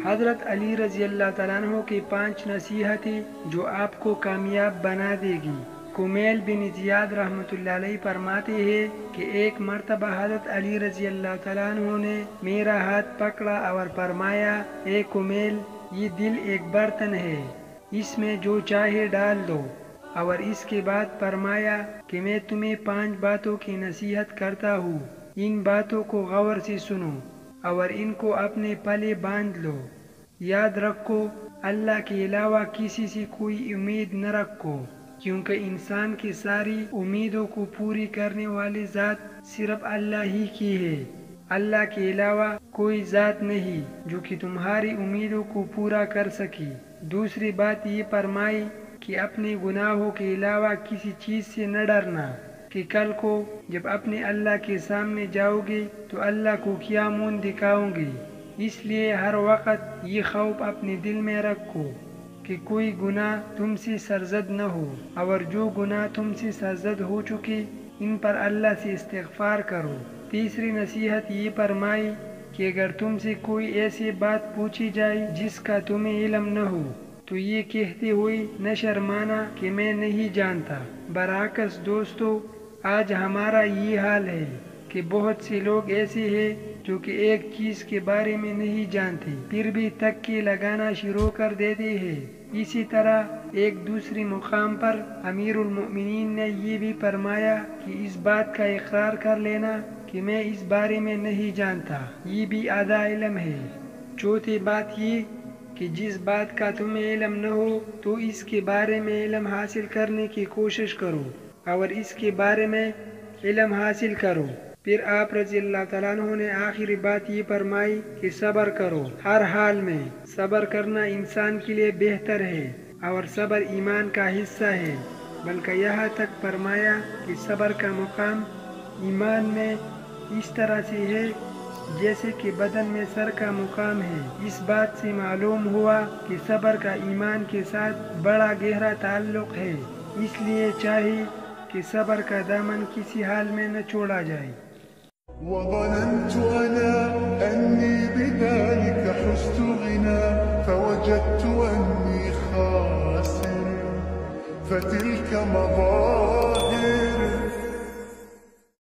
حضرت علی رضی اللہ تعالیٰ عنہ کی 5 نصیحتیں جو آپ کو کامیاب بنا دے گی۔ کمیل بن زیاد رحمۃ اللہ علیہ فرماتے ہیں کہ ایک مرتبہ حضرت علی رضی اللہ تعالیٰ عنہ نے میرا ہاتھ پکڑا اور فرمایا، اے کمیل، یہ دل ایک برتن ہے، اس میں جو چاہے ڈال دو، اور اس کے بعد فرمایا کہ میں تمہیں 5 باتوں کی نصیحت کرتا ہوں، ان باتوں کو غور سے سنو اور ان کو اپنے پلے باندھ لو۔ یاد رکھو، اللہ کے علاوہ کسی سے کوئی امید نہ رکھو، کیونکہ انسان کی ساری امیدوں کو پوری کرنے والی ذات صرف اللہ ہی کی ہے۔ اللہ کے علاوہ کوئی ذات نہیں جو کہ تمہاری امیدوں کو پورا کر سکے۔ دوسری بات یہ فرمائی کہ اپنے گناہوں کے علاوہ کسی چیز سے نہ ڈرنا، کہ کل کو جب اپنے اللہ کے سامنے جاؤ گے تو اللہ کو کیا منہ دکھاؤ گے۔ اس لیے ہر وقت یہ خوف اپنے دل میں رکھو کہ کوئی گناہ تم سے سرزد نہ ہو، اور جو گناہ تم سے سرزد ہو چکے ان پر اللہ سے استغفار کرو۔ تیسری نصیحت یہ فرمائی کہ اگر تم سے کوئی ایسی بات پوچھی جائے جس کا تمہیں علم نہ ہو تو یہ کہتے ہوئے نہ شرمانا کہ میں نہیں جانتا۔ برعکس دوستو، آج ہمارا یہ حال ہے کہ بہت سے لوگ ایسے ہیں جو کہ ایک چیز کے بارے میں نہیں جانتے پھر بھی تکے لگانا شروع کر دیتے ہیں۔ اسی طرح ایک دوسری مقام پر امیر المؤمنین نے یہ بھی فرمایا کہ اس بات کا اقرار کر لینا کہ میں اس بارے میں نہیں جانتا، یہ بھی آدھا علم ہے۔ چوتھی بات یہ کہ جس بات کا تمہیں علم نہ ہو تو اس کے بارے میں علم حاصل کرنے کی کوشش کرو اور اس کے بارے میں علم حاصل کرو۔ پھر آپ رضی اللہ تعالیٰ عنہ نے آخری بات یہ فرمائی کہ صبر کرو، ہر حال میں صبر کرنا انسان کے لیے بہتر ہے، اور صبر ایمان کا حصہ ہے، بلکہ یہاں تک فرمایا کہ صبر کا مقام ایمان میں اس طرح سے ہے جیسے کہ بدن میں سر کا مقام ہے۔ اس بات سے معلوم ہوا کہ صبر کا ایمان کے ساتھ بڑا گہرا تعلق ہے، اس لیے چاہیے کہ صبر کا دامن کسی حال میں نہ چھوڑا جائے۔ وظننت أنا أني بذلك حزت غنى فوجدت أني خاسر فتلك مظاهر